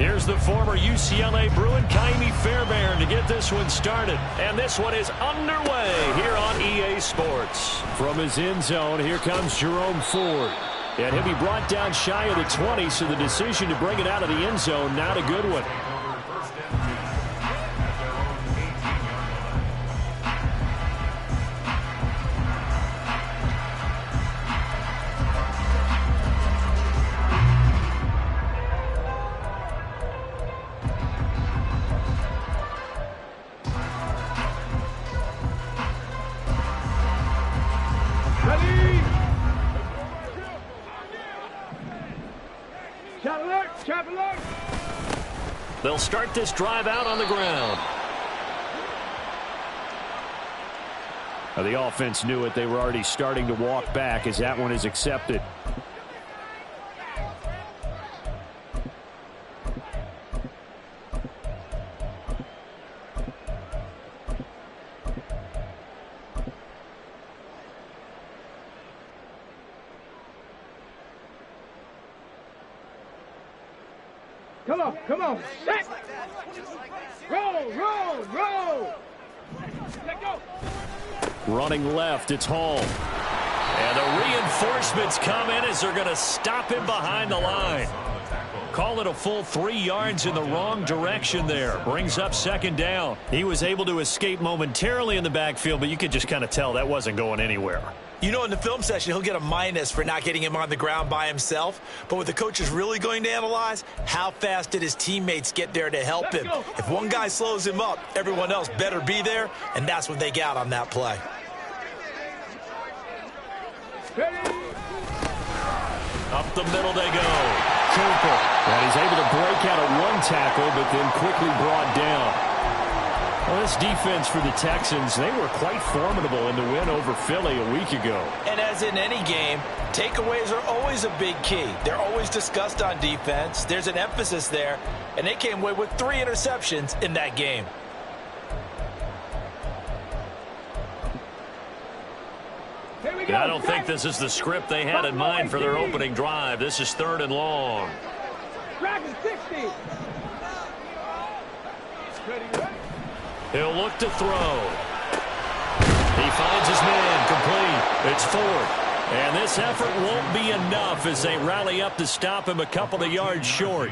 Here's the former UCLA Bruin, Ka'imi Fairbairn, to get this one started. And this one is underway here on EA Sports. From his end zone, here comes Jerome Ford. And he'll be brought down shy of the 20, so the decision to bring it out of the end zone, not a good one. They'll start this drive out on the ground. Now, the offense knew it. They were already starting to walk back as that one is accepted. Come on, set! Roll! Let go! Running left, it's Hall. And the reinforcements come in as they're going to stop him behind the line. Call it a full 3 yards in the wrong direction there. Brings up second down. He was able to escape momentarily in the backfield, but you could just kind of tell that wasn't going anywhere. You know, in the film session, he'll get a minus for not getting him on the ground by himself. But what the coach is really going to analyze, how fast did his teammates get there to help him? If one guy slows him up, everyone else better be there, and that's what they got on that play. Up the middle they go. Cooper. And he's able to break out of one tackle, but then quickly brought down. Well, this defense for the Texans, they were quite formidable in the win over Philly a week ago. And as in any game, takeaways are always a big key. They're always discussed on defense. There's an emphasis there, and they came away with 3 interceptions in that game. I don't think this is the script they had in mind for their opening drive. This is 3rd and long. Dragon 60. He'll look to throw. He finds his man complete. It's Ford. And this effort won't be enough as they rally up to stop him a couple of yards short.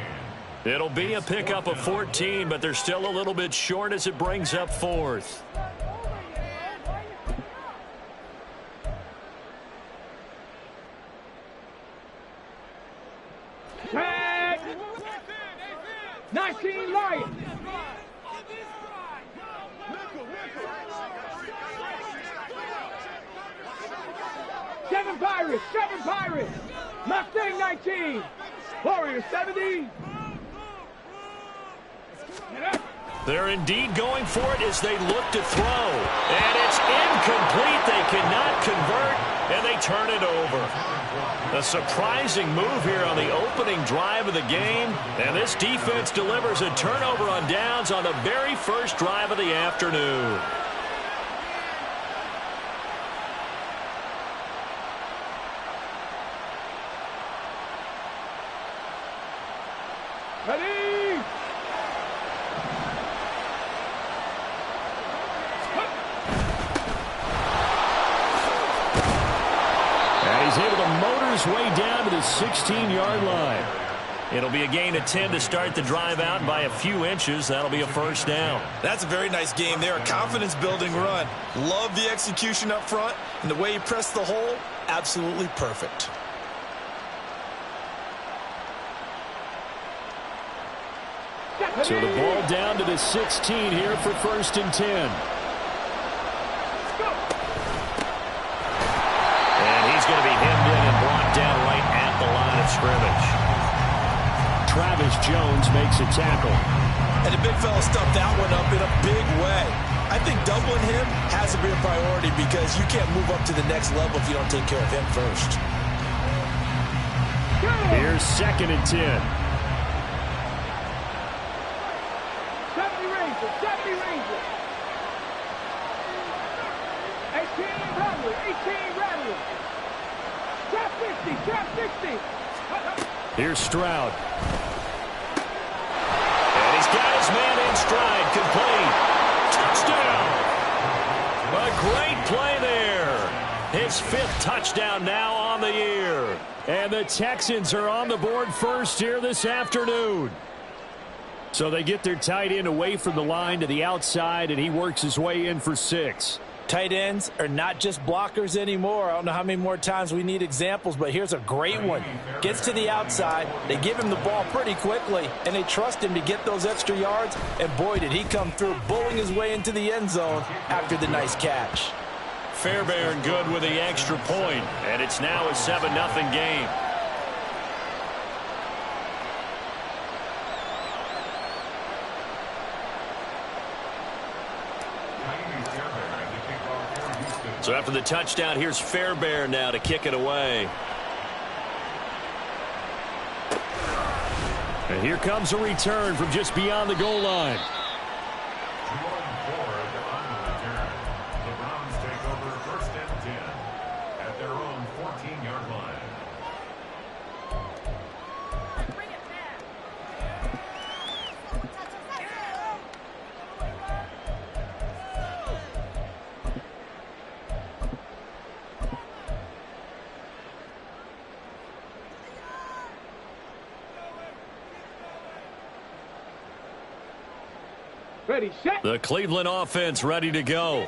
It'll be a pickup of 14, but they're still a little bit short as it brings up 4th. Tag! 19 Lions! Seven Pirates! Mustang 19! Warrior 70! They're indeed going for it as they look to throw. And it's incomplete. They cannot convert, and they turn it over. A surprising move here on the opening drive of the game. And this defense delivers a turnover on downs on the very first drive of the afternoon. Ready! And he's able to motor his way down to the 16-yard line. It'll be a gain of 10 to start the drive out by a few inches. That'll be a first down. That's a very nice game there. A confidence-building run. Love the execution up front, and the way he pressed the hole, absolutely perfect. So the ball down to the 16 here for 1st and 10. And he's going to be hemmed in and brought down right at the line of scrimmage. Travis Jones makes a tackle. And the big fella stuffed that one up in a big way. I think doubling him has to be a priority because you can't move up to the next level if you don't take care of him first. Here's 2nd and 10. 70 Rangers. 18 Rattler. Trap 60. Here's Stroud. stride, complete. Touchdown. A great play there. His 5th touchdown now on the year. And the Texans are on the board first here this afternoon. So they get their tight end away from the line to the outside, and he works his way in for 6. Tight ends are not just blockers anymore. I don't know how many more times we need examples, but here's a great one. Gets to the outside, they give him the ball pretty quickly, and they trust him to get those extra yards, and boy, did he come through, bowling his way into the end zone after the nice catch. Fairbairn good with the extra point, and it's now a 7-0 game. So after the touchdown, here's Fairbairn now to kick it away. And here comes a return from just beyond the goal line. The Browns take over 1st and 10 at their own 14-yard line. Ready, set. The Cleveland offense ready to go.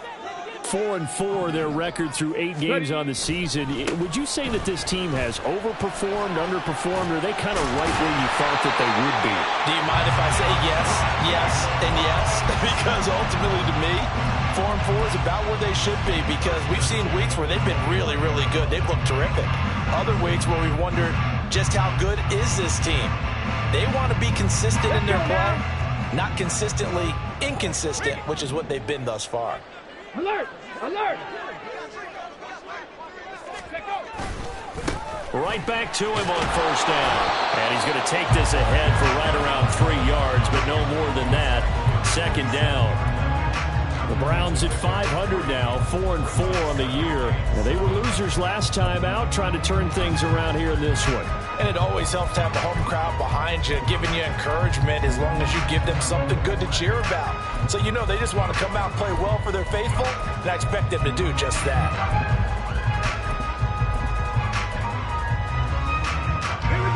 4-4 their record through 8 games on the season. Would you say that this team has overperformed, underperformed, or are they kind of right where you thought that they would be? Do you mind if I say yes, yes, and yes? Because ultimately to me, 4-4 is about where they should be, because we've seen weeks where they've been really, really good. They've looked terrific. Other weeks where we've wondered just how good is this team. They want to be consistent in their play, not consistently inconsistent, which is what they've been thus far. Alert! Alert! Right back to him on 1st down. And he's going to take this ahead for right around 3 yards, but no more than that. 2nd down. The Browns at 500 now, 4-4 on the year. And they were losers last time out, trying to turn things around here in this one. And it always helps to have the home crowd behind you, giving you encouragement as long as you give them something good to cheer about. So you know they just want to come out and play well for their faithful, and I expect them to do just that.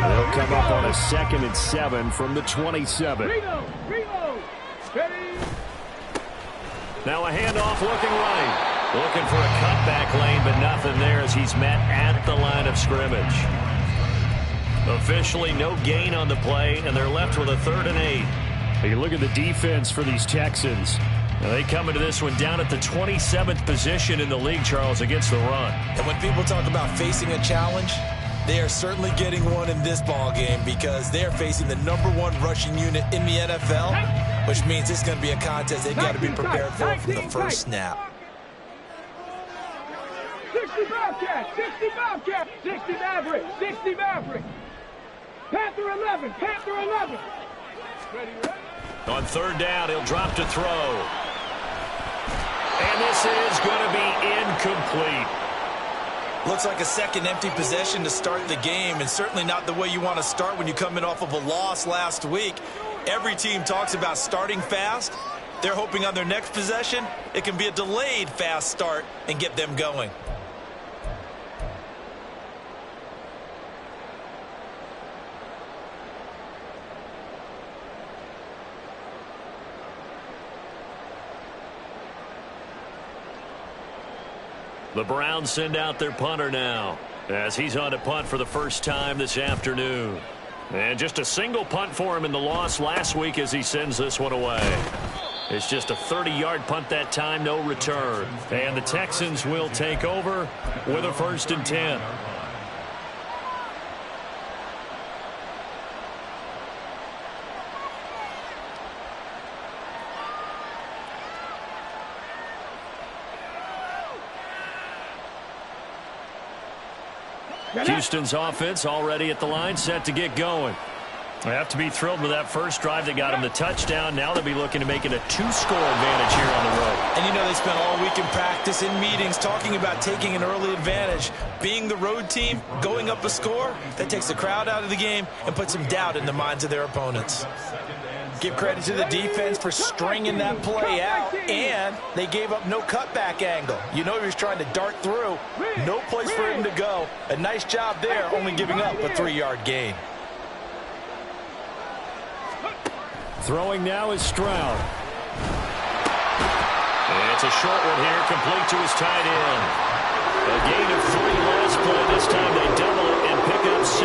They'll come up on a 2nd and 7 from the 27. Reload! Reload! Ready! Now a handoff looking right. Looking for a cutback lane, but nothing there as he's met at the line of scrimmage. Officially no gain on the play, and they're left with a 3rd and 8. You look at the defense for these Texans. Now they come into this one down at the 27th position in the league, Charles, against the run. And when people talk about facing a challenge, they are certainly getting one in this ball game, because they are facing the #1 rushing unit in the NFL, which means it's going to be a contest they've got to be prepared for from the first snap. 60 Bobcats! 60 Bobcats! 60 Mavericks! 60 Mavericks! Panther 11! Panther 11! Ready, ready? On 3rd down, he'll drop to throw. And this is going to be incomplete. Looks like a second empty possession to start the game, and certainly not the way you want to start when you come in off of a loss last week. Every team talks about starting fast. They're hoping on their next possession, it can be a delayed fast start and get them going. The Browns send out their punter now, as he's on to punt for the first time this afternoon. And just a single punt for him in the loss last week as he sends this one away. It's just a 30-yard punt that time, no return. And the Texans will take over with a 1st and 10. Houston's offense already at the line, set to get going. They have to be thrilled with that first drive that got them the touchdown. Now they'll be looking to make it a 2-score advantage here on the road. And you know they spent all week in practice, in meetings, talking about taking an early advantage. Being the road team, going up a score, that takes the crowd out of the game and puts some doubt in the minds of their opponents. Give credit to the defense for stringing that play out, and they gave up no cutback angle. You know he was trying to dart through. No place for him to go. A nice job there, only giving up a 3-yard gain. Throwing now is Stroud. It's a short one here, complete to his tight end. A gain of 3 last play. This time they double it and pick up 6.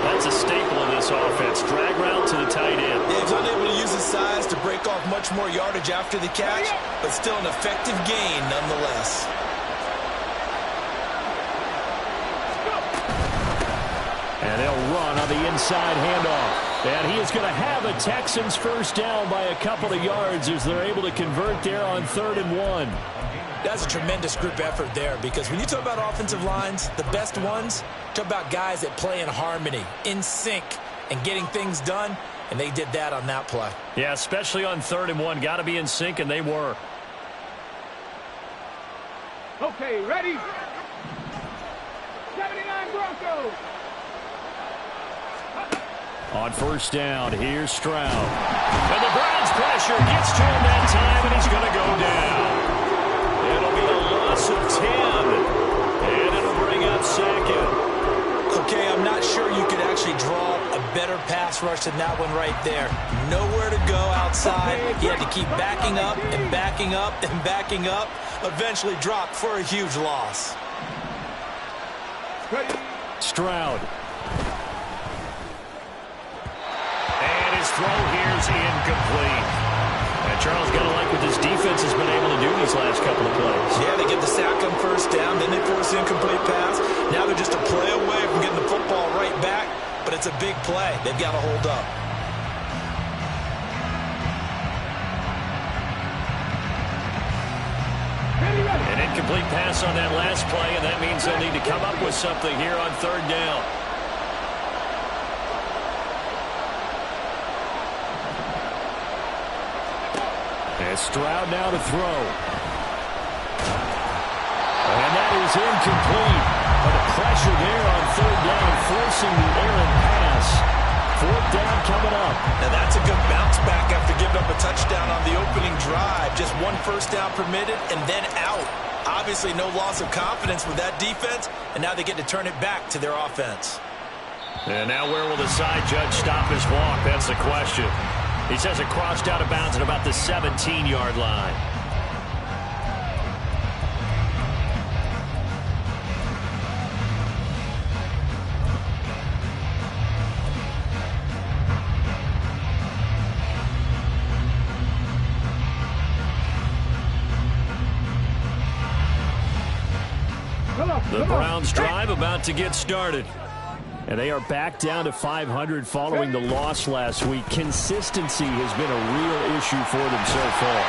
That's a staple in this offense. Drag route to the tight end. Yeah, he's unable to use his size to break off much more yardage after the catch, but still an effective gain nonetheless. And they'll run on the inside handoff. And he is going to have a Texans first down by a couple of yards as they're able to convert there on 3rd and 1. That's a tremendous group effort there, because when you talk about offensive lines, the best ones, talk about guys that play in harmony, in sync, and getting things done, and they did that on that play. Yeah, especially on 3rd and 1. Got to be in sync, and they were. Okay, ready? 79 Broncos. On first down, here's Stroud. And the Browns pressure gets to him that time, and he's going to go down. It'll be a loss of 10, and it'll bring up 2nd. Okay, I'm not sure you could actually draw a better pass rush than that one right there. Nowhere to go outside. He had to keep backing up and backing up and backing up. Eventually dropped for a huge loss. Stroud. And his throw here's incomplete. And Charles, got to like what this defense has been able to do these last couple of plays. Yeah, they get the sack on first down, then they force the incomplete pass. Now they're just a play away from getting the football right back, but it's a big play. They've got to hold up. An incomplete pass on that last play, and that means they'll need to come up with something here on 3rd down. And Stroud now to throw. And that is incomplete. But the pressure there on 3rd down, forcing the errant pass. 4th down coming up. Now that's a good bounce back after giving up a touchdown on the opening drive. Just 1 first down permitted and then out. Obviously no loss of confidence with that defense, and now they get to turn it back to their offense. And now where will the side judge stop his walk? That's the question. He says it crossed out of bounds at about the 17-yard line. The Browns drive about to get started. And they are back down to 500 following the loss last week. Consistency has been a real issue for them so far.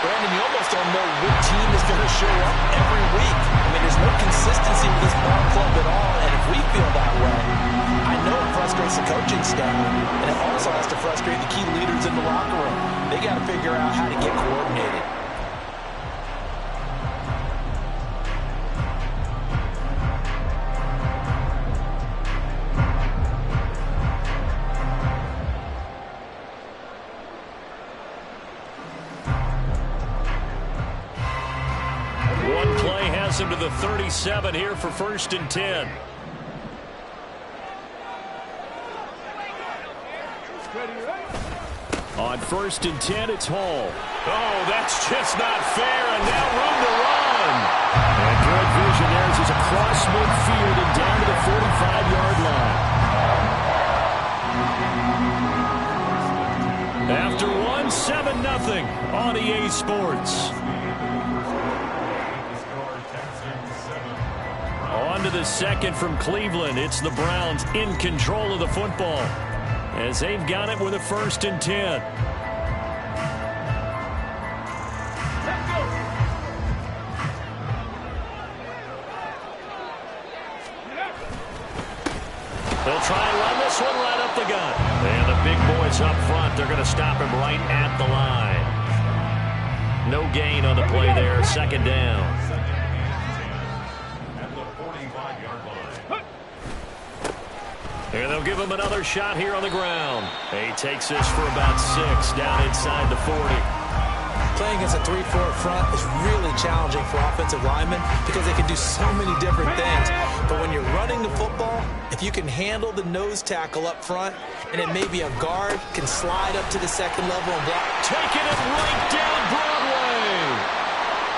Brandon, you almost don't know what team is going to show up every week. I mean, there's no consistency with this ball club at all, and if we feel that way, I know it frustrates the coaching staff, and it also has to frustrate the key leaders in the locker room. They got to figure out how to get coordinated. Him to the 37 here for 1st and 10. On 1st and 10, it's Hall. Oh, that's just not fair, and now room to run. And good vision there as he's across midfield and down to the 45-yard line. After one, 7-0 on EA Sports. On to the 2nd from Cleveland. It's the Browns in control of the football as they've got it with a 1st and 10. They'll try and run this one right up the gut. And the big boys up front, they're going to stop him right at the line. No gain on the play there, 2nd down. And they'll give him another shot here on the ground. He takes this for about 6 down inside the 40. Playing against a 3-4 front is really challenging for offensive linemen because they can do so many different things. But when you're running the football, if you can handle the nose tackle up front, and it may be a guard can slide up to the second level and block. Taking it right down Broadway.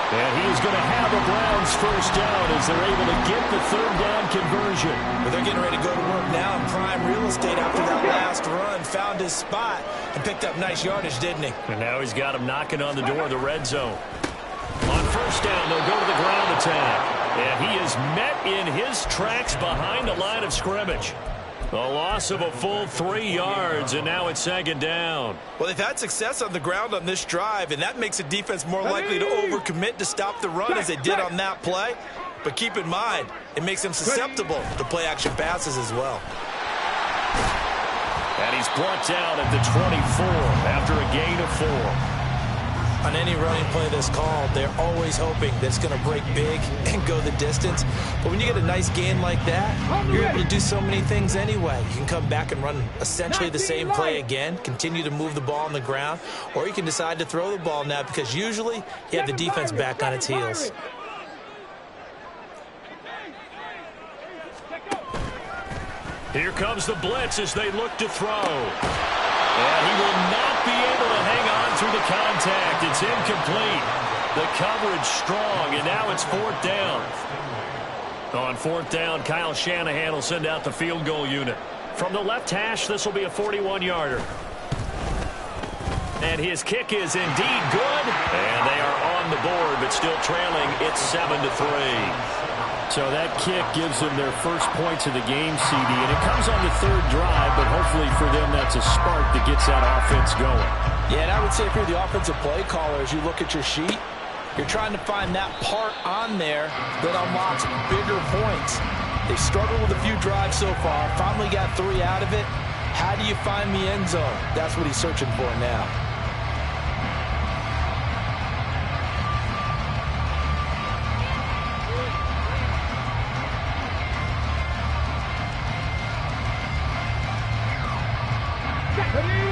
And he's going to have a Browns first down as they're able to get the third down conversion. But they're getting ready to go to work now in prime real estate after that last run. Found his spot and picked up nice yardage, didn't he? And now he's got him knocking on the door of the red zone. On first down, they'll go to the ground attack. And he is met in his tracks behind the line of scrimmage. A loss of a full 3 yards, and now it's second down. Well, they've had success on the ground on this drive, and that makes the defense more likely to overcommit to stop the run as they did on that play. But keep in mind, it makes them susceptible to play-action passes as well. And he's brought down at the 24 after a gain of 4. On any running play that's called, they're always hoping that it's going to break big and go the distance. But when you get a nice gain like that, you're able to do so many things anyway. You can come back and run essentially the same play again, continue to move the ball on the ground, or you can decide to throw the ball now because usually you have the defense back on its heels. Here comes the blitz as they look to throw. And he will not be able to hang on through the contact. It's incomplete. The coverage strong, and now it's 4th down. On 4th down, Kyle Shanahan will send out the field goal unit. From the left hash, this will be a 41-yarder. And his kick is indeed good. And they are on the board, but still trailing. It's 7-3. So that kick gives them their first points of the game, CD, and it comes on the 3rd drive, but hopefully for them that's a spark that gets that offense going. Yeah, and I would say if you're the offensive play caller, as you look at your sheet, you're trying to find that part on there that unlocks bigger points. They've struggled with a few drives so far, finally got 3 out of it. How do you find the end zone? That's what he's searching for now.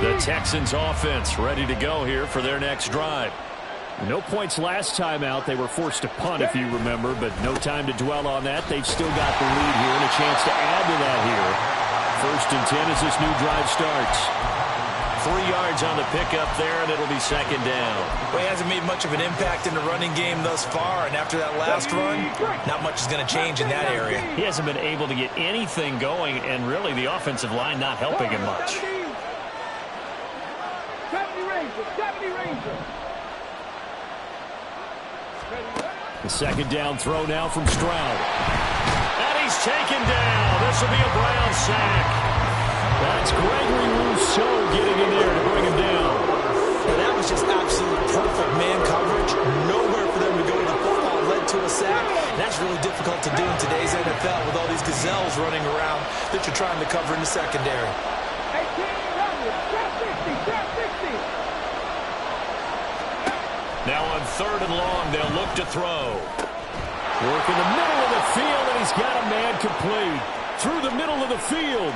The Texans offense ready to go here for their next drive. No points last time out. They were forced to punt, if you remember, but no time to dwell on that. They've still got the lead here and a chance to add to that here. 1st and 10 as this new drive starts. 3 yards on the pickup there, and it'll be 2nd down. Well, he hasn't made much of an impact in the running game thus far, and after that last run, not much is going to change in that area. He hasn't been able to get anything going, and really the offensive line not helping him much. 70 Rangers. The 2nd down throw now from Stroud. And he's taken down. This will be a Brown sack. That's Gregory Rousseau getting in there to bring him down. And that was just absolute perfect man coverage. Nowhere for them to go to the football. Led to a sack. And that's really difficult to do in today's NFL with all these gazelles running around that you're trying to cover in the secondary. 1800, 60. Now on 3rd and long, they'll look to throw. Work in the middle of the field, and he's got a man complete. Through the middle of the field.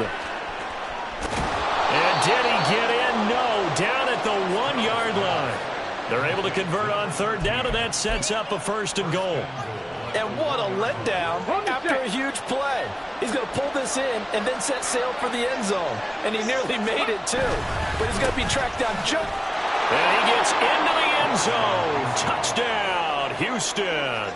And did he get in? No. Down at the 1-yard line. They're able to convert on 3rd down, and that sets up a 1st and goal. And what a letdown after a huge play. He's going to pull this in and then set sail for the end zone. And he nearly made it, too. But he's going to be tracked down. And he gets into the end zone. Touchdown, Houston.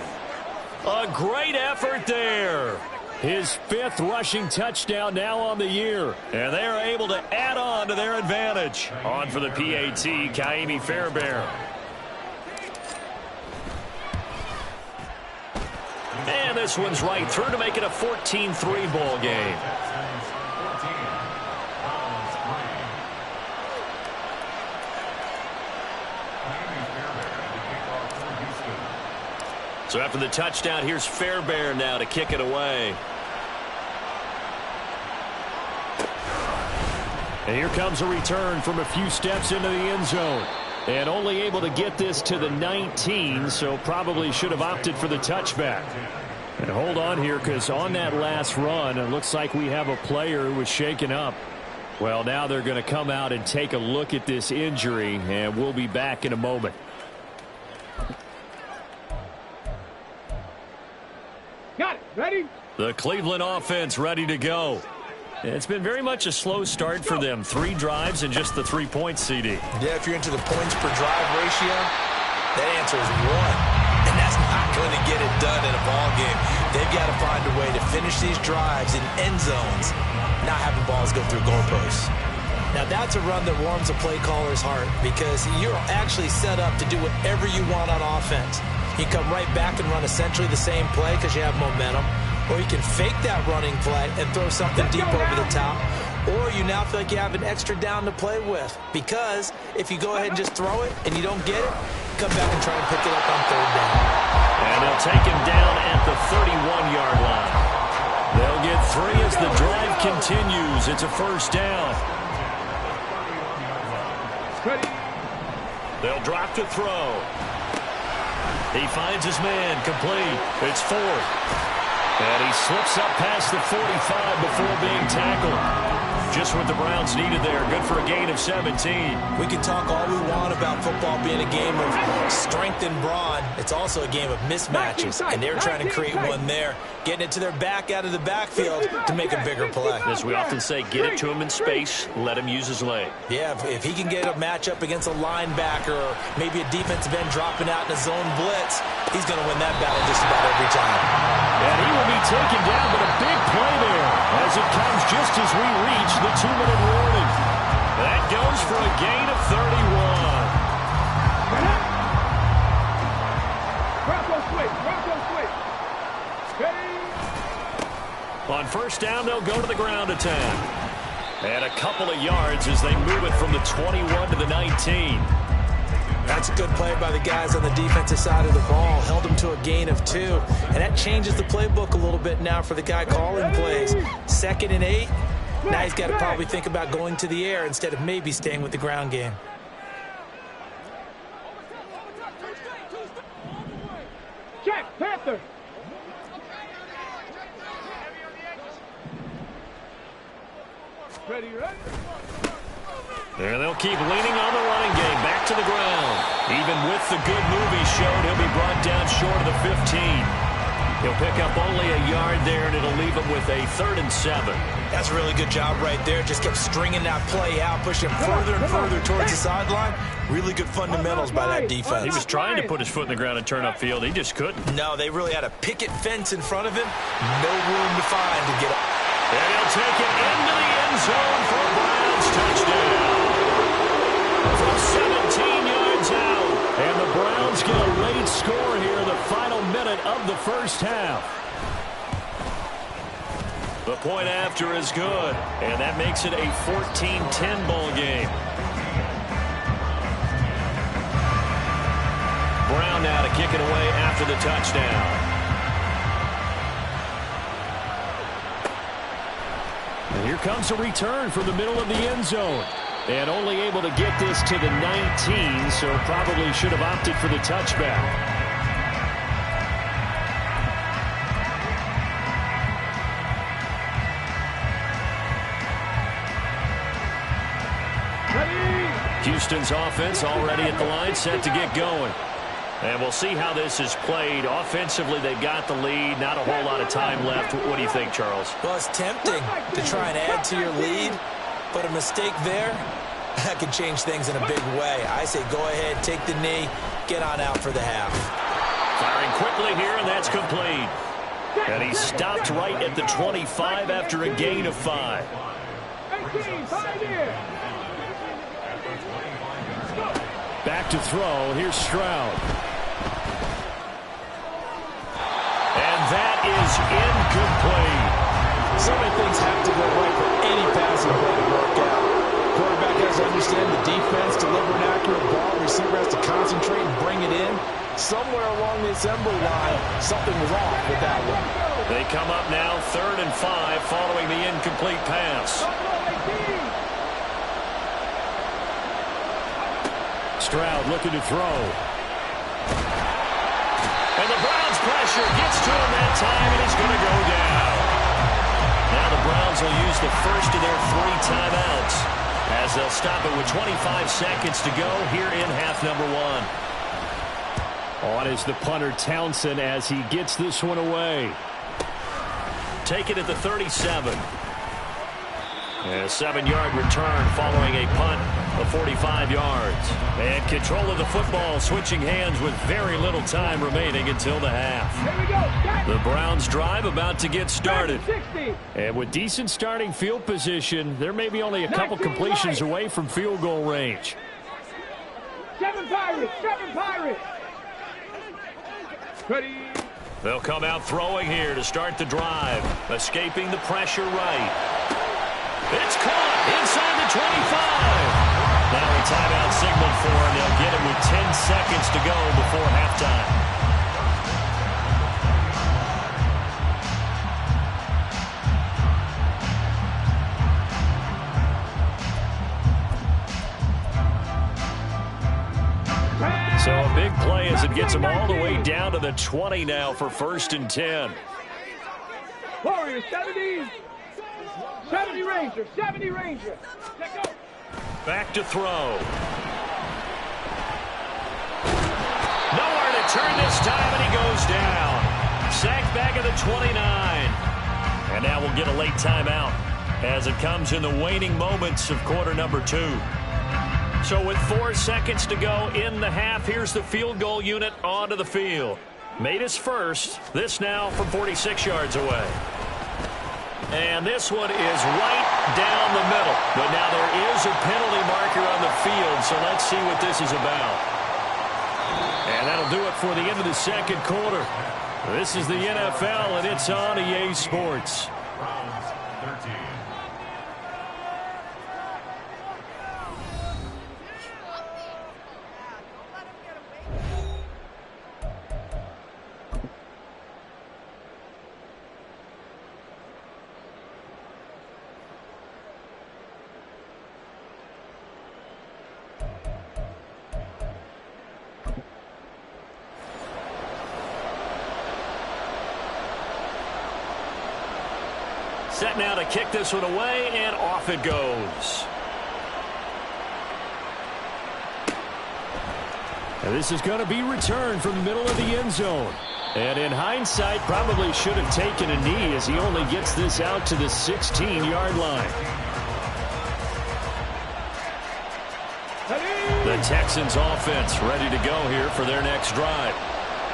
A great effort there. His 5th rushing touchdown now on the year. And they are able to add on to their advantage. On for the PAT, Ka'imi Fairbairn. And this one's right through to make it a 14-3 ball game. So after the touchdown, here's Fairbairn now to kick it away. And here comes a return from a few steps into the end zone. And only able to get this to the 19, so probably should have opted for the touchback. And hold on here, because on that last run, it looks like we have a player who was shaken up. Well, now they're going to come out and take a look at this injury, and we'll be back in a moment. Got it. Ready? The Cleveland offense ready to go. It's been very much a slow start for them. 3 drives and just the 3 points, CD. Yeah, if you're into the points per drive ratio, that answer is 1. And that's not going to get it done in a ball game. They've got to find a way to finish these drives in end zones, not having balls go through goalposts. Now, that's a run that warms a play caller's heart because you're actually set up to do whatever you want on offense. You come right back and run essentially the same play because you have momentum, or you can fake that running play and throw something deep over the top, or you now feel like you have an extra down to play with because if you go ahead and just throw it and you don't get it, come back and try and pick it up on 3rd down. And they'll take him down at the 31-yard line. They'll get 3 as the drive continues. It's a 1st down. Ready? They'll drop to throw. He finds his man, complete. It's 4th. And he slips up past the 45 before being tackled. Just what the Browns needed there. Good for a gain of 17. We can talk all we want about football being a game of strength and brawn. It's also a game of mismatches, and they're trying to create one there, getting it to their back out of the backfield to make a bigger play. As we often say, get it to him in space, let him use his leg. Yeah, if he can get a matchup against a linebacker or maybe a defensive end dropping out in a zone blitz, he's going to win that battle just about every time. And he will be taken down, but a big play there as it comes just as we reach the 2-minute warning. That goes for a gain of 31. Bronco switch. Bronco switch. Ready? On 1st down, they'll go to the ground attack. And a couple of yards as they move it from the 21 to the 19. That's a good play by the guys on the defensive side of the ball. Held them to a gain of 2. And that changes the playbook a little bit now for the guy calling plays. 2nd and 8. Now he's got to probably think about going to the air instead of maybe staying with the ground game. Check. Panther. Ready, ready? There they'll keep leaning on the running game. Back to the ground. Even with the good move he showed, he'll be brought down short of the 15. He'll pick up only a yard there, and it'll leave him with a 3rd and 7. That's a really good job right there. Just kept stringing that play out, pushing further and further towards the sideline. Really good fundamentals by that defense. He was trying to put his foot in the ground and turn upfield. He just couldn't. No, they really had a picket fence in front of him. No room to find to get up. And he'll take it into the end zone for a Browns touchdown. From 17 yards out. And the Browns get a late score here in the final minute of the 1st half. The point after is good, and that makes it a 14-10 ball game. Brown now to kick it away after the touchdown. And here comes a return from the middle of the end zone. And only able to get this to the 19, so probably should have opted for the touchback. Houston's offense already at the line, set to get going. And we'll see how this is played. Offensively, they've got the lead. Not a whole lot of time left. What do you think, Charles? Well, it's tempting to try and add to your lead, but a mistake there, that could change things in a big way. I say go ahead, take the knee, get on out for the half. Firing quickly here, and that's complete. And he stopped right at the 25 after a gain of 5. 18, 5 here. Back to throw. Here's Stroud. And that is incomplete. So many things have to go right for any passing play to work out. Quarterback has to understand the defense, deliver an accurate ball. Receiver has to concentrate and bring it in. Somewhere along the assembly line, something was off with that one. They come up now 3rd and 5 following the incomplete pass. Stroud looking to throw. And the Browns' pressure gets to him that time, and he's going to go down. Now the Browns will use the first of their 3 timeouts as they'll stop it with 25 seconds to go here in half number 1. On is the punter Townsend as he gets this one away. Take it at the 37. And a 7-yard return following a punt of 45 yards. And control of the football switching hands with very little time remaining until the half. Here we go. The Browns drive about to get started. 60. And with decent starting field position, there may be only a couple completions away from field goal range. 7 Pirates. 7 Pirates. Ready. They'll come out throwing here to start the drive. Escaping the pressure right. It's caught inside the 25. Now a timeout signaled for, and they'll get it with 10 seconds to go before halftime. So a big play as it gets them all the way down to the 20 now for 1st and 10. Warriors, 70. 70 Ranger. 70 Ranger. Let's go. Back to throw. Nowhere to turn this time, and he goes down. Sacked back at the 29. And now we'll get a late timeout as it comes in the waning moments of quarter number 2. So with 4 seconds to go in the half, here's the field goal unit onto the field. Made his first. This now from 46 yards away. And this one is right down the middle. But now there is a penalty marker on the field, so let's see what this is about. And that'll do it for the end of the second quarter. This is the NFL, and it's on EA Sports. Browns 13. Set now to kick this one away, and off it goes. And this is going to be returned from the middle of the end zone. And in hindsight, probably should have taken a knee as he only gets this out to the 16-yard line. The Texans offense ready to go here for their next drive.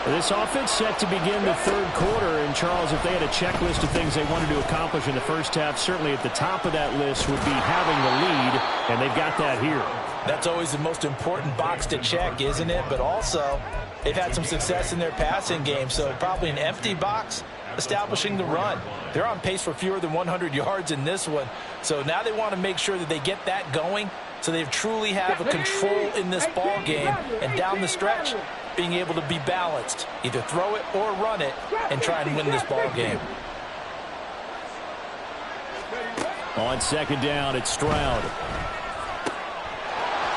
This offense set to begin the third quarter. And, Charles, if they had a checklist of things they wanted to accomplish in the first half, certainly at the top of that list would be having the lead, and they've got that here. That's always the most important box to check, isn't it? But also, they've had some success in their passing game, so probably an empty box establishing the run. They're on pace for fewer than 100 yards in this one, so now they want to make sure that they get that going so they truly have a control in this ball game, and down the stretch, being able to be balanced, either throw it or run it, and try and win this ball game. On second down, it's Stroud.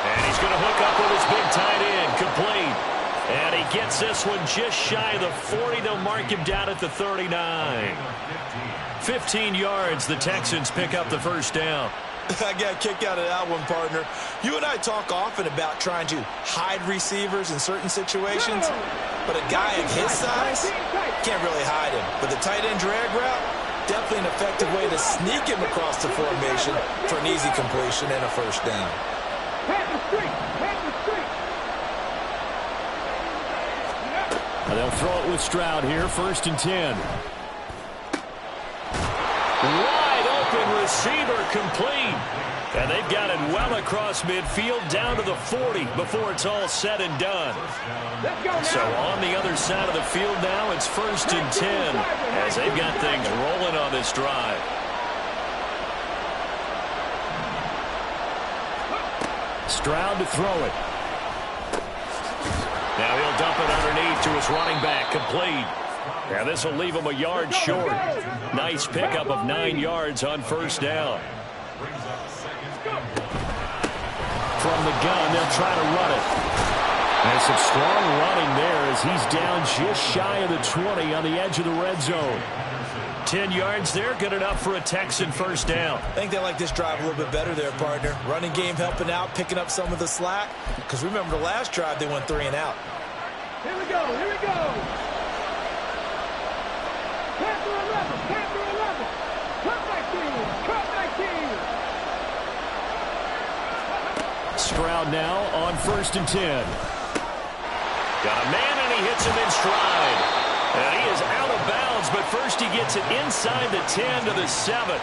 And he's going to hook up with his big tight end, complete. And he gets this one just shy of the 40. They'll mark him down at the 39. 15 yards, the Texans pick up the first down. I got a kick out of that one, partner. You and I talk often about trying to hide receivers in certain situations, but a guy of his size can't really hide him. But the tight end drag route, definitely an effective way to sneak him across the formation for an easy completion and a first down. They'll throw it with Stroud here, 1st and 10. Wide open receiver, complete. And they've got it well across midfield down to the 40 before it's all said and done. So on the other side of the field now, it's 1st and 10 as they've got things rolling on this drive. Stroud to throw it. Now he'll dump it underneath to his running back, complete. Now this will leave him a yard short. Nice pickup of 9 yards on first down. From the gun, they'll try to run it. And some strong running there as he's down just shy of the 20 on the edge of the red zone. 10 yards there, good enough for a Texan first down. I think they like this drive a little bit better there, partner. Running game helping out, picking up some of the slack. Because remember the last drive, they went 3 and out. Here we go, here we go. Panther 11, Panther 11. Cut back team, cut back team. Stroud now on 1st and 10. Got a man, and he hits him in stride. And he is out of bounds, but first he gets it inside the 10 to the 7.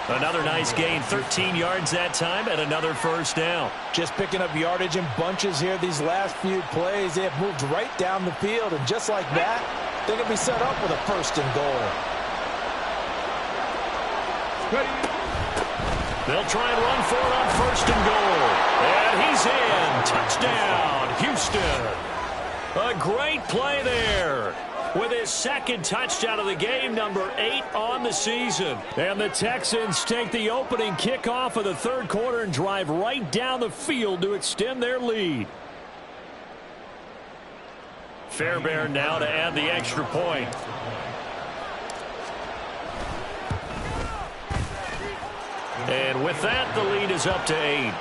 Another nice gain, 13 yards that time, and another first down. Just picking up yardage in bunches here these last few plays. They have moved right down the field, and just like that, they're going to be set up with a 1st and goal. Ready. They'll try and run for it on 1st and goal. And he's in. Touchdown, Houston. A great play there. With his 2nd touchdown of the game, number 8 on the season. And the Texans take the opening kickoff of the 3rd quarter and drive right down the field to extend their lead. Fairbairn now to add the extra point. And with that, the lead is up to 8.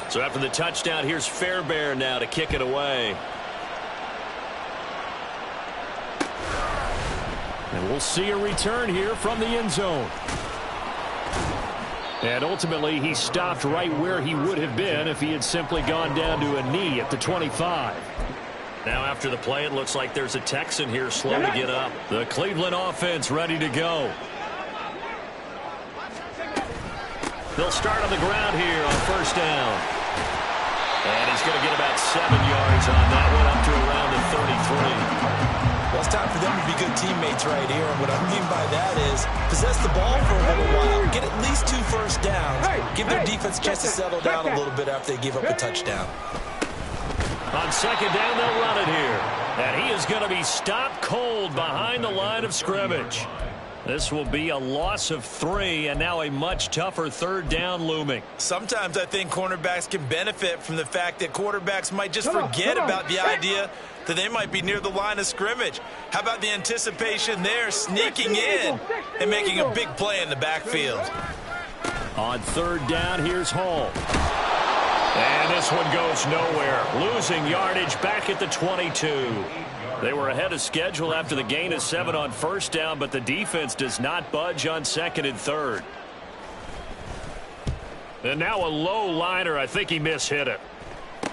So after the touchdown, here's Fairbairn now to kick it away. And we'll see a return here from the end zone. And ultimately, he stopped right where he would have been if he had simply gone down to a knee at the 25. Now after the play, it looks like there's a Texan here slow to get up. The Cleveland offense ready to go. They'll start on the ground here on 1st down. And he's going to get about 7 yards on that one, up to around the 33. Well, it's time for them to be good teammates right here. And what I mean by that is possess the ball for a little while. Get at least 2 first downs. Give their defense a chance to settle down a little bit after they give up a touchdown. On 2nd down, they'll run it here. And he is going to be stopped cold behind the line of scrimmage. This will be a loss of 3, and now a much tougher 3rd down looming. Sometimes I think cornerbacks can benefit from the fact that quarterbacks might just forget about the idea that they might be near the line of scrimmage. How about the anticipation there, sneaking in and making a big play in the backfield? On 3rd down, here's Hall. And this one goes nowhere. Losing yardage back at the 22. They were ahead of schedule after the gain of 7 on 1st down, but the defense does not budge on 2nd and 3rd. And now a low liner. I think he mishit it.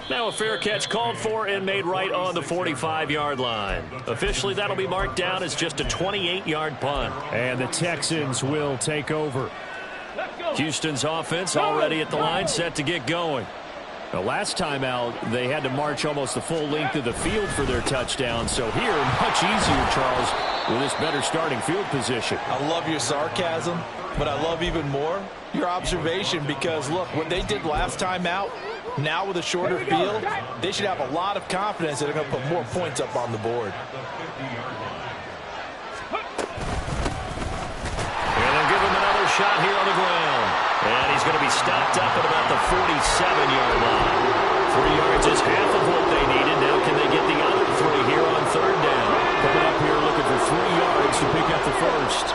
Now a fair catch called for and made right on the 45-yard line. Officially, that'll be marked down as just a 28-yard punt. And the Texans will take over. Houston's offense already at the line, set to get going. The last time out, they had to march almost the full length of the field for their touchdown. So here, much easier, Charles, with this better starting field position. I love your sarcasm, but I love even more your observation because, look, what they did last time out, now with a shorter field, they should have a lot of confidence that they're going to put more points up on the board. And they'll give him another shot here on the ground. And he's going to be stopped up at about the 47-yard line. 3 yards is half of what they needed. Now can they get the other 3 here on 3rd down? Coming up here looking for 3 yards to pick up the first.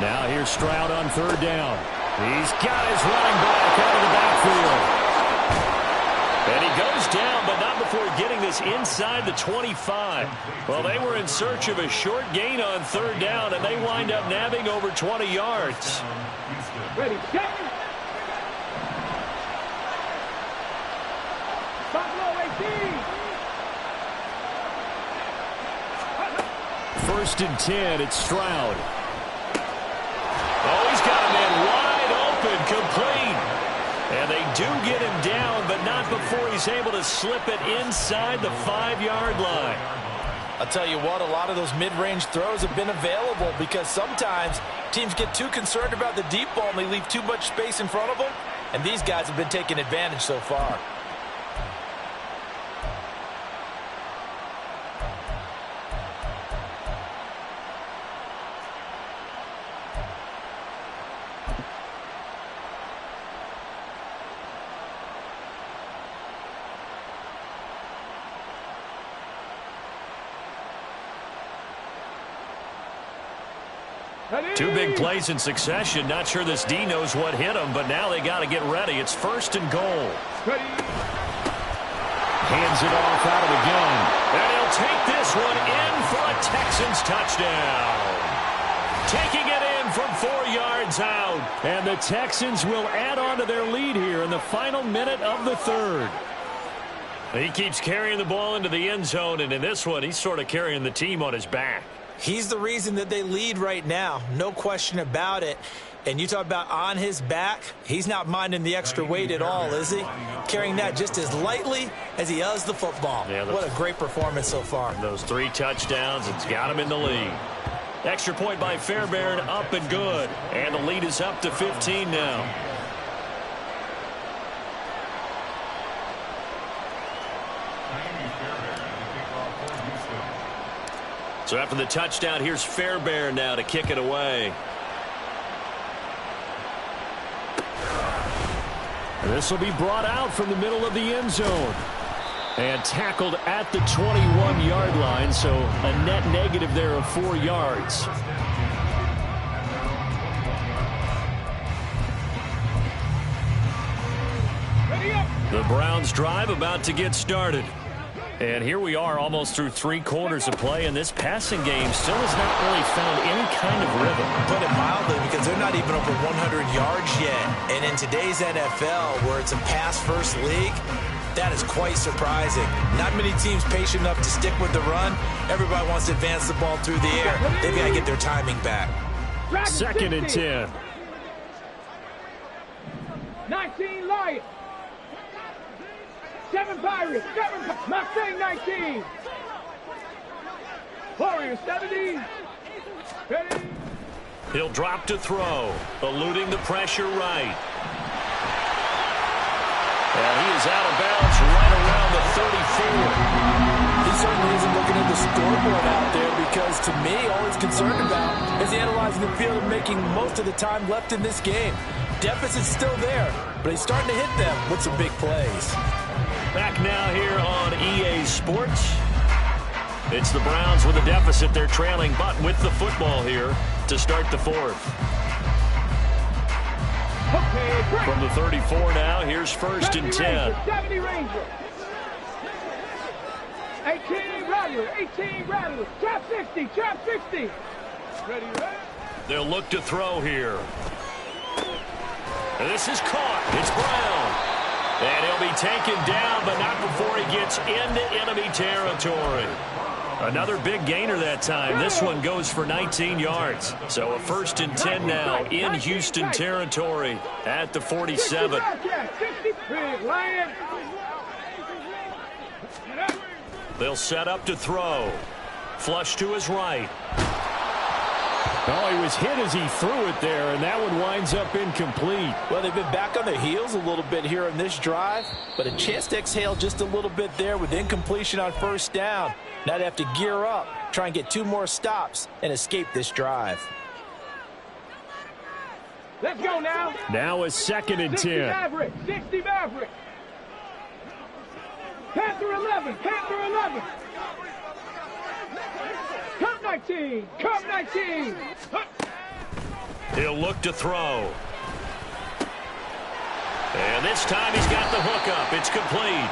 Now here's Stroud on 3rd down. He's got his running back out of the backfield. And he goes down, but not before getting this inside the 25. Well, they were in search of a short gain on 3rd down, and they wind up nabbing over 20 yards. Ready, set. Buffalo 18. 1st and 10, it's Stroud. Oh, he's got a man wide open, complete. And they do get him down, but not before he's able to slip it inside the 5-yard line. I'll tell you what, a lot of those mid-range throws have been available because sometimes teams get too concerned about the deep ball and they leave too much space in front of them, and these guys have been taking advantage so far. Two big plays in succession. Not sure this D knows what hit him, but now they got to get ready. It's 1st and goal. Hands it off out of the gun. And he'll take this one in for a Texans touchdown. Taking it in from 4 yards out. And the Texans will add on to their lead here in the final minute of the 3rd. He keeps carrying the ball into the end zone, and in this one, he's sort of carrying the team on his back. He's the reason that they lead right now. No question about it. And you talk about on his back, he's not minding the extra weight at all, is he? Carrying that just as lightly as he does the football. Yeah, what a great performance so far. Those 3 touchdowns, it's got him in the lead. Extra point by Fairbairn, up and good. And the lead is up to 15 now. So after the touchdown, here's Fairbairn now to kick it away. And this will be brought out from the middle of the end zone. And tackled at the 21-yard line, so a net negative there of 4 yards. The Browns drive about to get started. And here we are almost through 3 quarters of play, and this passing game still has not really found any kind of rhythm. Put it mildly, because they're not even over 100 yards yet. And in today's NFL, where it's a pass-first league, that is quite surprising. Not many teams patient enough to stick with the run. Everybody wants to advance the ball through the air. They've got to get their timing back. 2nd and 10. 19 Lions. 7 Pirates. 7 Mustang 19. Warriors 70. Ready. He'll drop to throw, eluding the pressure right. And he is out of bounds right around the 34. He certainly isn't looking at the scoreboard out there, because to me, all he's concerned about is analyzing the field and making most of the time left in this game. Deficit's still there, but he's starting to hit them with some big plays. Back now here on EA Sports. It's the Browns with a deficit. They're trailing, but with the football here to start the 4th. From the 34 now, here's 1st and 10. 70 Ranger. 18 Rattler. 18 Rattler. Trap 60. Trap 60. Ready. They'll look to throw here. And this is caught. It's Brown. And he'll be taken down, but not before he gets into enemy territory. Another big gainer that time. This one goes for 19 yards. So a 1st and 10 now in Houston territory at the 47. They'll set up to throw. Flush to his right. Oh, he was hit as he threw it there, and that one winds up incomplete. Well, they've been back on their heels a little bit here in this drive, but a chance to exhale just a little bit there with incompletion on 1st down. Now they have to gear up, try and get 2 more stops, and escape this drive. Let's go now. Now a 2nd and 10. 60 Maverick. 60 Maverick. Panther 11. Panther 11. Cup 19. Cup 19. He'll look to throw. And this time he's got the hook up. It's complete.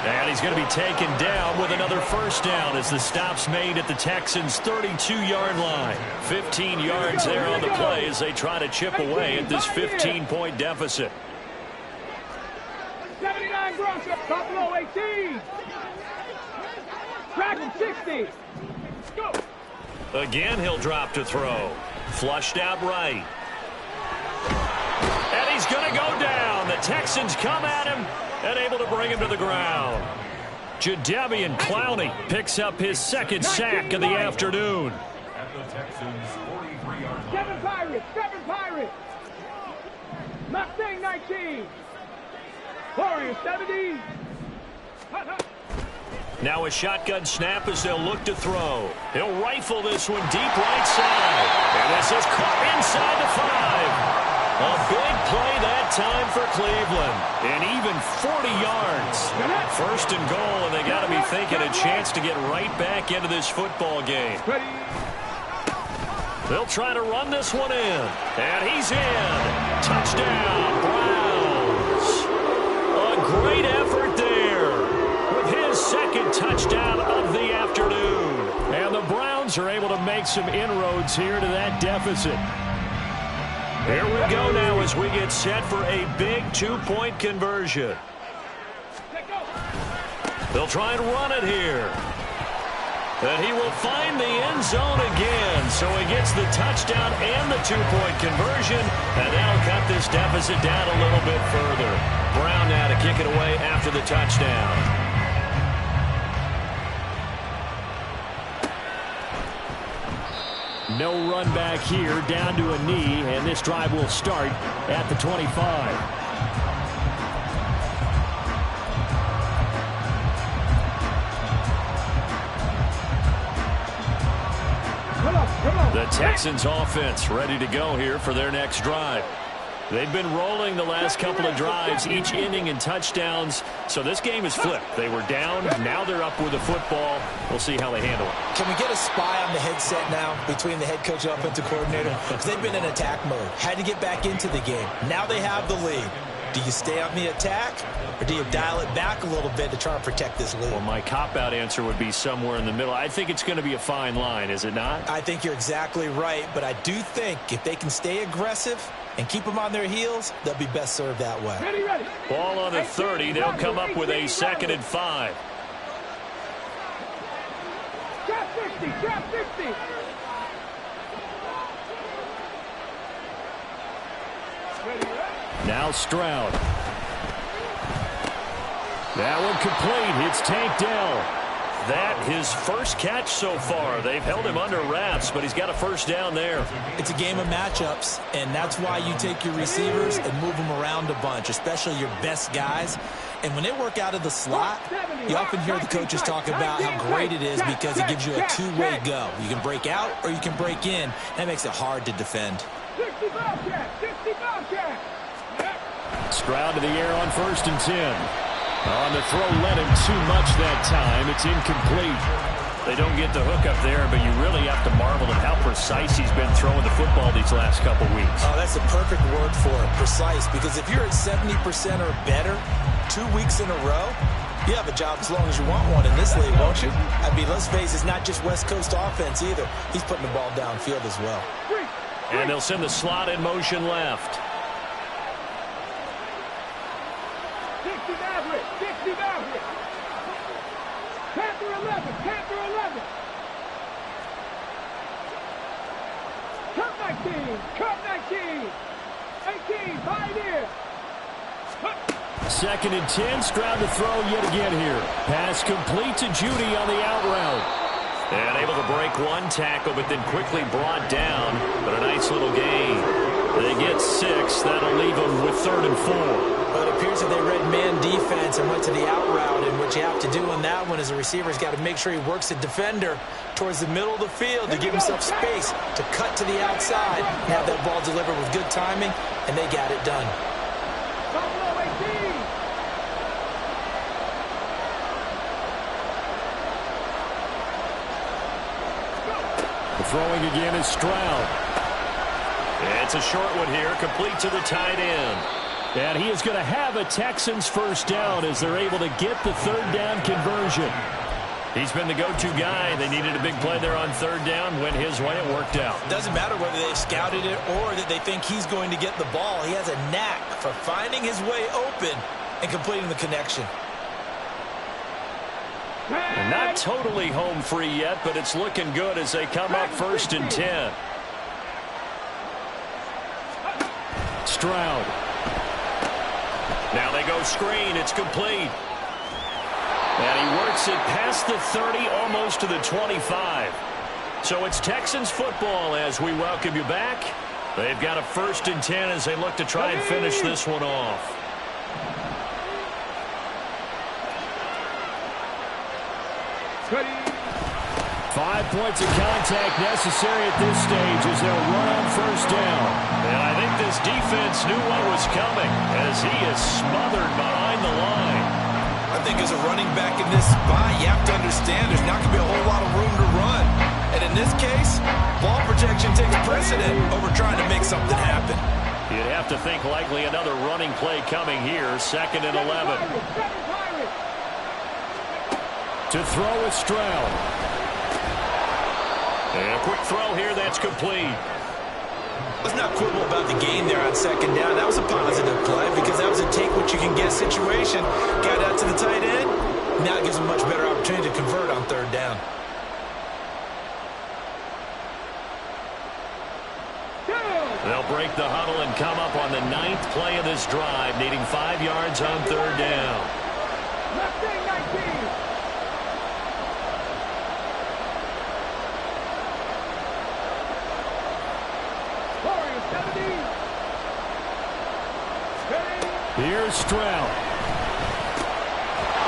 And he's going to be taken down with another 1st down as the stop's made at the Texans' 32-yard line. 15 yards there on the play as they try to chip away at this 15-point deficit. 79 Bronco. Buffalo 18. Dragon 60. Go. Again, he'll drop to throw. Flushed out right. And he's going to go down. The Texans come at him and able to bring him to the ground. Jadeveon Clowney picks up his 2nd sack of the afternoon. At the Texans' 43-yard line. 7 Pirates. 7 Pirates. Mustang 19. Warriors 70. Now a shotgun snap as they'll look to throw. He'll rifle this one deep right side. And this is caught inside the 5. A big play that time for Cleveland. And even 40 yards. 1st and goal, and they got to be thinking a chance to get right back into this football game. They'll try to run this one in. And he's in. Touchdown, Browns. A great effort there with his second touchdown of the afternoon. And the Browns are able to make some inroads here to that deficit. Here we go now as we get set for a big two-point conversion. They'll try and run it here. And he will find the end zone again. So he gets the touchdown and the two-point conversion. And that'll cut this deficit down a little bit further. Brown now to kick it away after the touchdown. No run back here, down to a knee, and this drive will start at the 25. The Texans offense ready to go here for their next drive. They've been rolling the last couple of drives, each inning in touchdowns. So this game is flipped. They were down. Now they're up with the football. We'll see how they handle it. Can we get a spy on the headset now between the head coach and offensive coordinator? Because they've been in attack mode. Had to get back into the game. Now they have the lead. Do you stay on the attack, or do you dial it back a little bit to try and protect this lead? Well, my cop-out answer would be somewhere in the middle. I think it's going to be a fine line, is it not? I think you're exactly right, but I do think if they can stay aggressive and keep them on their heels, they'll be best served that way. Ready. Ball on the 30. They'll come up with a 2nd and 5. Drop 50, drop 50. Now Stroud. That one complete. It's Tank Dell. That his first catch so far. They've held him under wraps, but he's got a first down there. It's a game of matchups, and that's why you take your receivers and move them around a bunch, especially your best guys. And when they work out of the slot, you often hear the coaches talk about how great it is because it gives you a two-way go. You can break out or you can break in. That makes it hard to defend. 60 Bobcat, 60 Bobcat. Stroud to the air on 1st and 10. On the throw, led him too much that time. It's incomplete. They don't get the hook up there, but you really have to marvel at how precise he's been throwing the football these last couple weeks. Oh, that's the perfect word for it, precise, because if you're at 70% or better 2 weeks in a row, you have a job as long as you want one in this league, won't you? I mean, let's face it, it's not just West Coast offense either. He's putting the ball downfield as well. And they'll send the slot in motion left. 60 Maverick, 60 Maverick. Panther 11, Panther 11. Cut 19, 18, Pioneer. 2nd and 10. Stroud to throw yet again here. Pass complete to Judy on the out route. And able to break one tackle, but then quickly brought down. But a nice little gain. They get 6. That'll leave them with 3rd and 4. Well, it appears that they read man defense and went to the out route, and what you have to do on that one is the receiver's got to make sure he works the defender towards the middle of the field to give himself space to cut to the outside and have that ball delivered with good timing, and they got it done. Buffalo 18. Throwing again is Stroud. It's a short one here, complete to the tight end. And he is going to have a Texans first down as they're able to get the 3rd down conversion. He's been the go-to guy. They needed a big play there on 3rd down. Went his way. It worked out. Doesn't matter whether they've scouted it or that they think he's going to get the ball. He has a knack for finding his way open and completing the connection. And not totally home free yet, but it's looking good as they come up 1st and 10. Stroud. Now they go screen. It's complete. And he works it past the 30, almost to the 25. So it's Texans football as we welcome you back. They've got a 1st and 10 as they look to try and finish this one off. Ready. 5 points of contact necessary at this stage as they'll run on 1st down. And I think this defense knew what was coming as he is smothered behind the line. I think as a running back in this spot, you have to understand there's not going to be a whole lot of room to run. And in this case, ball protection takes precedent over trying to make something happen. You'd have to think likely another running play coming here. 2nd and 11. To throw is Stroud. And a quick throw here that's complete. Let's not quibble about the gain there on 2nd down. That was a positive play because that was a take-what-you-can-get situation. Got out to the tight end. Now it gives them a much better opportunity to convert on 3rd down. They'll break the huddle and come up on the 9th play of this drive, needing 5 yards on 3rd down. Left wing 19. Warriors 70. Here's Stroud.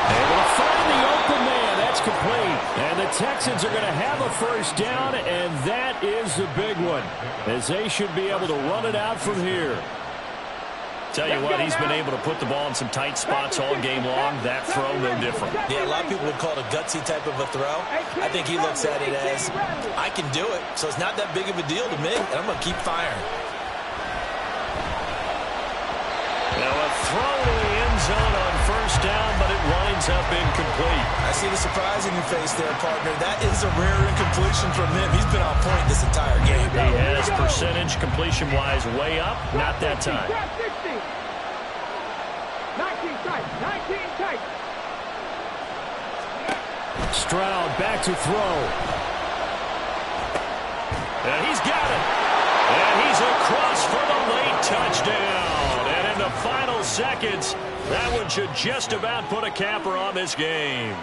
Able to find the open man. That's complete. And the Texans are going to have a 1st down, and that is the big one, as they should be able to run it out from here. Tell you what, he's been able to put the ball in some tight spots all game long. That throw, no different. Yeah, a lot of people would call it a gutsy type of a throw. I think he looks at it as, I can do it, so it's not that big of a deal to me, and I'm going to keep firing. Now a throw to the end zone on 1st down, but it winds up incomplete. I see the surprise in your face there, partner. That is a rare incompletion from him. He's been on point this entire game. He has percentage completion-wise way up. Not that time. 19 tight. 19 tight. Stroud back to throw. And he's got it. And he's across for the late touchdown. And in the final seconds, that one should just about put a capper on this game.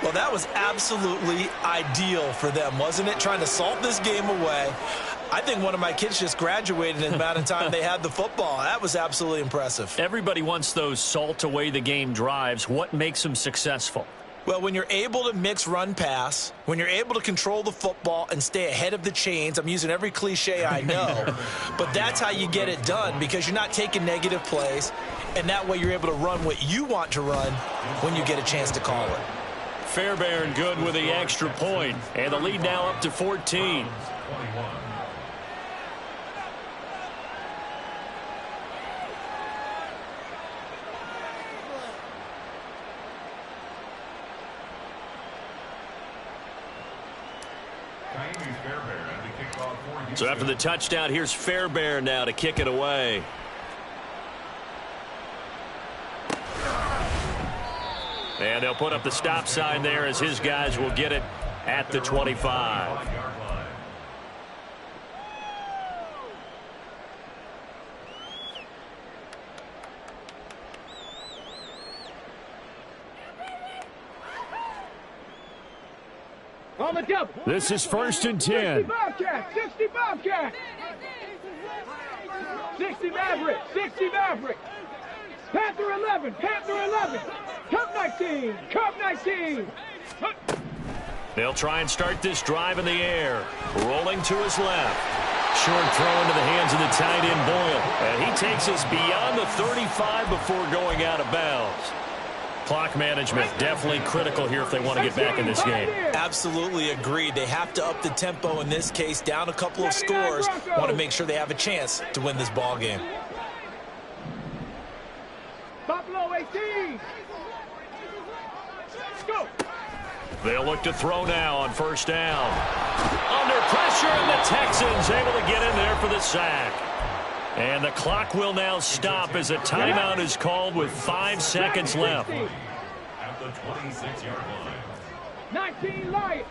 Well, that was absolutely ideal for them, wasn't it? Trying to salt this game away. I think one of my kids just graduated in the amount of time they had the football. That was absolutely impressive. Everybody wants those salt-away-the-game drives. What makes them successful? Well, when you're able to mix run-pass, when you're able to control the football and stay ahead of the chains, I'm using every cliche I know, but that's how you get it done because you're not taking negative plays, and that way you're able to run what you want to run when you get a chance to call it. Fairbairn good with the extra point, and the lead now up to 14. 21. So after the touchdown, here's Fairbairn now to kick it away. And they'll put up the stop sign there as his guys will get it at the 25. On the double. This is 1st and 10. 60 Bobcat. 60 Bobcat. 60 Maverick. 60 Maverick. Panther 11. Panther 11. Cup 19. Cup 19. They'll try and start this drive in the air. Rolling to his left. Short throw into the hands of the tight end Boyle. And he takes us beyond the 35 before going out of bounds. Clock management definitely critical here if they want to get back in this game. Absolutely agreed. They have to up the tempo in this case, down a couple of scores. Want to make sure they have a chance to win this ball game. Buffalo 18. Go. They'll look to throw now on 1st down. Under pressure, and the Texans able to get in there for the sack. And the clock will now stop as a timeout is called with 5 seconds left. At the 26-yard line. 19 Lions.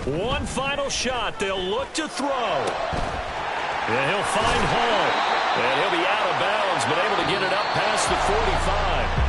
One final shot. They'll look to throw. And he'll find Hall. And he'll be out of bounds, but able to get it up past the 45.